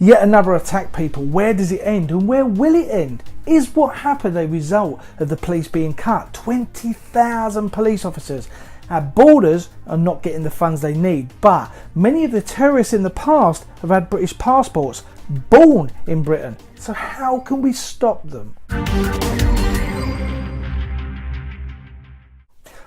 Yet another attack, people. Where does it end and where will it end? Is what happened a result of the police being cut? 20,000 police officers. Our borders are not getting the funds they need, but many of the terrorists in the past have had British passports, born in Britain. So how can we stop them?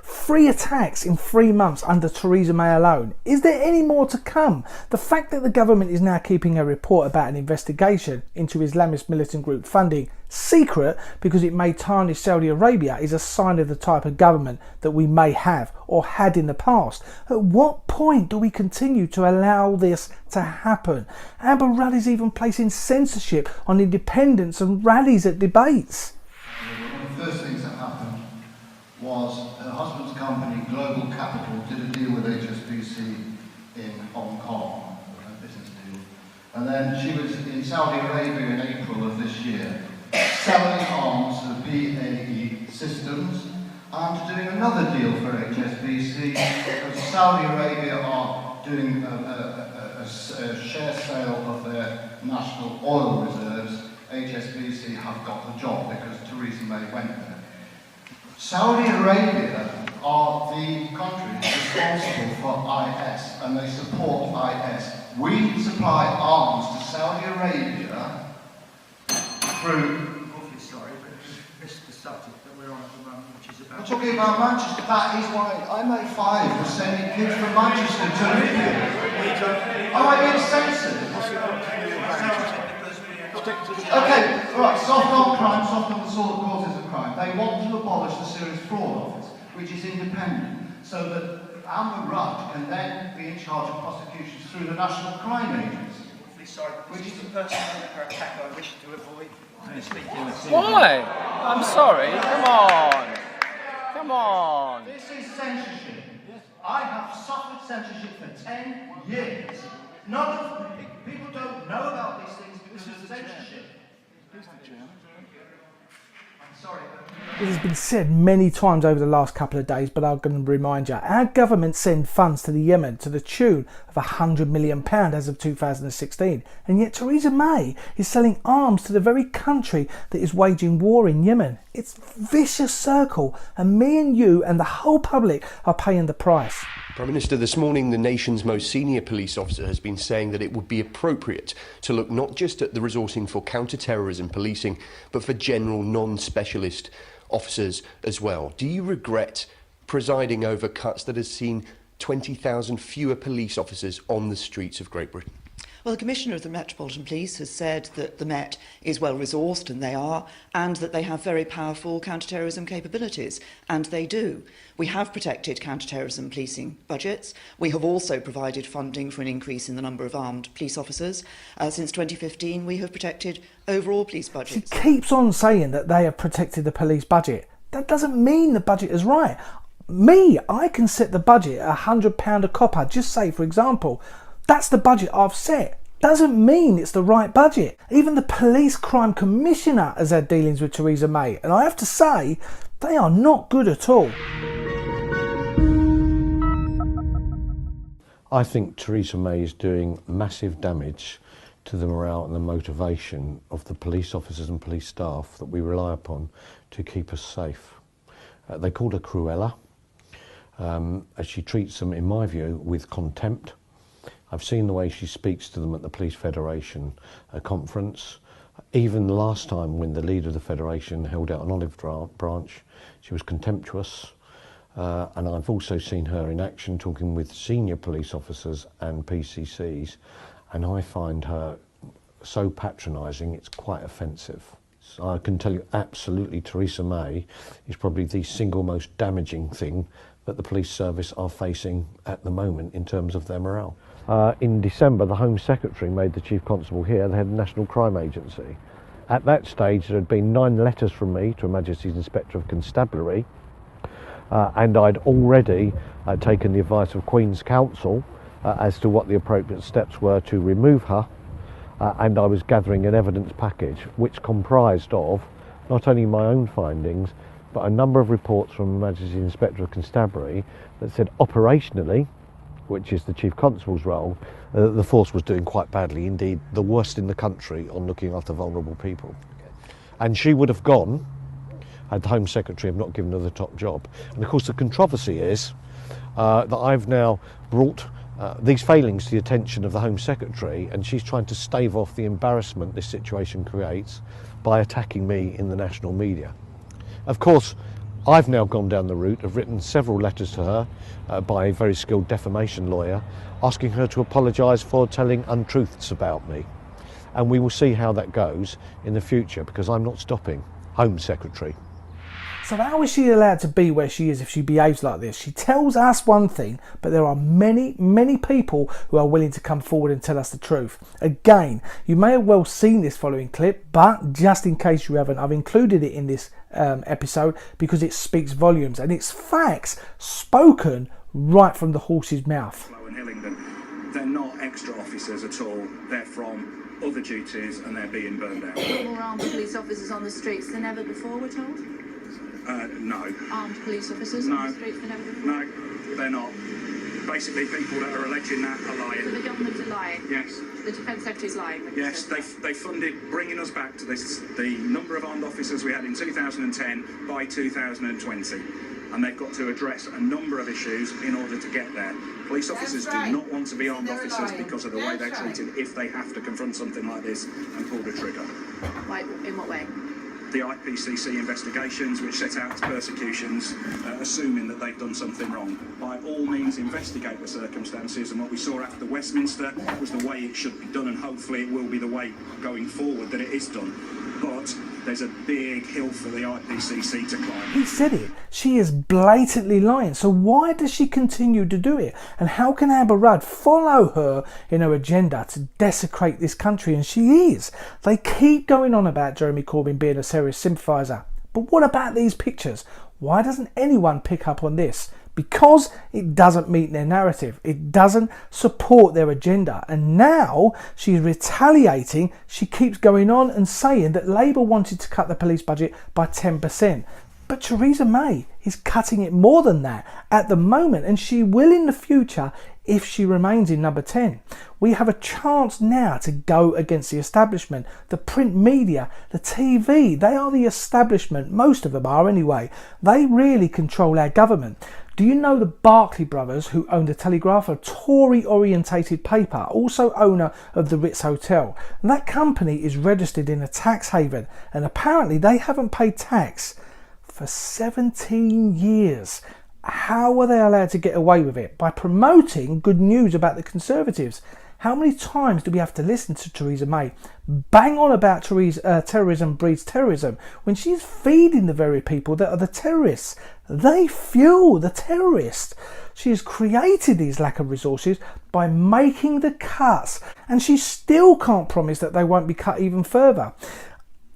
3 attacks in 3 months under Theresa May alone. Is there any more to come? The fact that the government is now keeping a report about an investigation into Islamist militant group funding secret because it may tarnish Saudi Arabia is a sign of the type of government that we may have or had in the past. At what point do we continue to allow this to happen? Amber Rudd is even placing censorship on independents and rallies at debates. One of the first things that happened was her husband's company, Global Capital, did a deal with HSBC in Hong Kong, a business deal. And then she was in Saudi Arabia in April of this year, selling arms to BAE Systems and doing another deal for HSBC because Saudi Arabia are doing a share sale of their national oil reserves. HSBC have got the job because Theresa May went there. Saudi Arabia are the country responsible for IS and they support IS. We supply arms to Saudi Arabia through... Awfully sorry, but this is the subject that we're on at the moment, which is about... We're talking about Manchester. That is why MA5 was sending kids from Manchester to Libya. Am I being censored? Okay, right, soft on crime, soft on the sort of causes of crime. They want to abolish the Serious Fraud Office, which is independent, so that Amber Rudd can then be in charge of prosecutions through the National Crime Agency. Sorry, which is the person under attack I wish to avoid. Why? I'm sorry, come on. Come on. This is censorship. I have suffered censorship for 10 years. None of people don't know about these things because of censorship. I'm sorry. It has been said many times over the last couple of days, but I'm going to remind you, our government sent funds to the Yemen to the tune of £100 million as of 2016, and yet Theresa May is selling arms to the very country that is waging war in Yemen. It's a vicious circle, and me and you and the whole public are paying the price. Prime Minister, this morning the nation's most senior police officer has been saying that it would be appropriate to look not just at the resourcing for counter-terrorism policing, but for general non-specialist officers as well. Do you regret presiding over cuts that has seen 20,000 fewer police officers on the streets of Great Britain? Well, the Commissioner of the Metropolitan Police has said that the Met is well resourced, and they are, and that they have very powerful counter-terrorism capabilities, and they do. We have protected counter-terrorism policing budgets. We have also provided funding for an increase in the number of armed police officers. Since 2015, we have protected overall police budgets. She keeps on saying that they have protected the police budget. That doesn't mean the budget is right. I can set the budget at £100 a copper, just say, for example. That's the budget I've set. Doesn't mean it's the right budget. Even the Police Crime Commissioner has had dealings with Theresa May, and I have to say, they are not good at all. I think Theresa May is doing massive damage to the morale and the motivation of the police officers and police staff that we rely upon to keep us safe. They called her Cruella, as she treats them, in my view, with contempt. I've seen the way she speaks to them at the Police Federation conference. Even last time when the leader of the Federation held out an olive branch, she was contemptuous. And I've also seen her in action talking with senior police officers and PCCs, and I find her so patronising, it's quite offensive. So I can tell you absolutely Theresa May is probably the single most damaging thing that the police service are facing at the moment in terms of their morale. In December, the Home Secretary made the Chief Constable here the head of the National Crime Agency. At that stage, there had been 9 letters from me to Her Majesty's Inspector of Constabulary, and I'd already taken the advice of Queen's Counsel as to what the appropriate steps were to remove her, and I was gathering an evidence package which comprised of not only my own findings, but a number of reports from Her Majesty's Inspector of Constabulary that said operationally which is the Chief Constable's role, the force was doing quite badly, indeed the worst in the country on looking after vulnerable people. And she would have gone had the Home Secretary have not given her the top job. And of course the controversy is that I've now brought these failings to the attention of the Home Secretary, and she's trying to stave off the embarrassment this situation creates by attacking me in the national media. Of course, I've now gone down the route of written several letters to her by a very skilled defamation lawyer, asking her to apologise for telling untruths about me. And we will see how that goes in the future, because I'm not stopping. Home Secretary. So how is she allowed to be where she is if she behaves like this? She tells us one thing, but there are many, many people who are willing to come forward and tell us the truth. Again, you may have well seen this following clip, but just in case you haven't, I've included it in this episode because it speaks volumes and it's facts spoken right from the horse's mouth. In Hillingdon, they're not extra officers at all. They're from other duties and they're being burned out. More armed police officers on the streets than ever before, we're told? No. Armed police officers No. on the streets than ever before? No, they're not. Basically, people that are alleging that are lying. So the government are lying? Yes. The Defence Secretary's lying? Yes, they funded bringing us back to the number of armed officers we had in 2010 by 2020. And they've got to address a number of issues in order to get there. Police officers do not want to be armed officers because of the way they're treated if they have to confront something like this and pull the trigger. Like, in what way? The IPCC investigations, which set out persecutions, assuming that they've done something wrong. By all means, investigate the circumstances, and what we saw after Westminster was the way it should be done, and hopefully it will be the way going forward that it is done. But there's a big hill for the IPCC to climb. He said it. She is blatantly lying. So why does she continue to do it? And how can Amber Rudd follow her in her agenda to desecrate this country? And she is. They keep going on about Jeremy Corbyn being a serious sympathiser. But what about these pictures? Why doesn't anyone pick up on this? Because it doesn't meet their narrative. It doesn't support their agenda. And now she's retaliating. She keeps going on and saying that Labour wanted to cut the police budget by 10%. But Theresa May is cutting it more than that at the moment, and she will in the future if she remains in number 10. We have a chance now to go against the establishment, the print media, the TV. They are the establishment. Most of them are anyway. They really control our government. Do you know the Barclay brothers, who own the Telegraph, a Tory orientated paper, also owner of the Ritz Hotel? And that company is registered in a tax haven, and apparently they haven't paid tax for 17 years. How are they allowed to get away with it? By promoting good news about the Conservatives. How many times do we have to listen to Theresa May bang on about terrorism breeds terrorism when she's feeding the very people that are the terrorists? They fuel the terrorists. She has created these lack of resources by making the cuts, and she still can't promise that they won't be cut even further.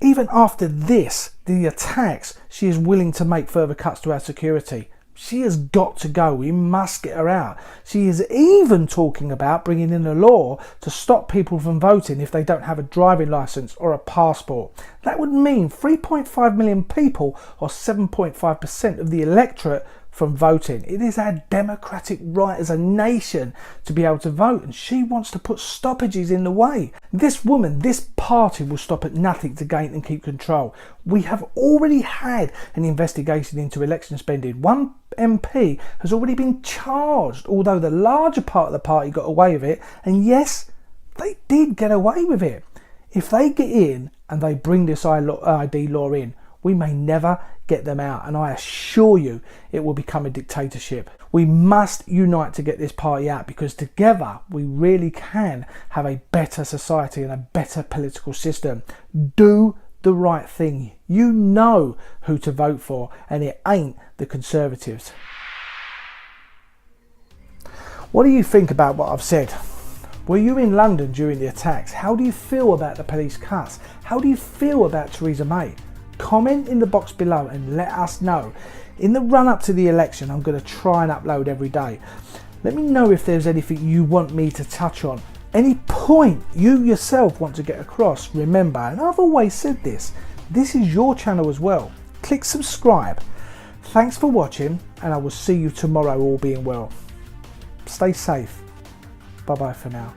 Even after this, the attacks, she is willing to make further cuts to our security. She has got to go. We must get her out. She is even talking about bringing in a law to stop people from voting if they don't have a driving licence or a passport. That would mean 3.5 million people, or 7.5% of the electorate, from voting. It is our democratic right as a nation to be able to vote, and she wants to put stoppages in the way. This woman, this party, will stop at nothing to gain and keep control. We have already had an investigation into election spending. One MP has already been charged, although the larger part of the party got away with it, and yes, they did get away with it. If they get in and they bring this ID law in, we may never get them out, and I assure you it will become a dictatorship. We must unite to get this party out, because together we really can have a better society and a better political system. Do the right thing. You know who to vote for, and it ain't the Conservatives. What do you think about what I've said? Were you in London during the attacks? How do you feel about the police cuts? How do you feel about Theresa May? Comment in the box below and let us know. In the run up to the election, I'm going to try and upload every day. Let me know if there's anything you want me to touch on. Any point you yourself want to get across. Remember, and I've always said this is your channel as well. Click subscribe. Thanks for watching, and I will see you tomorrow, all being well. Stay safe. Bye bye for now.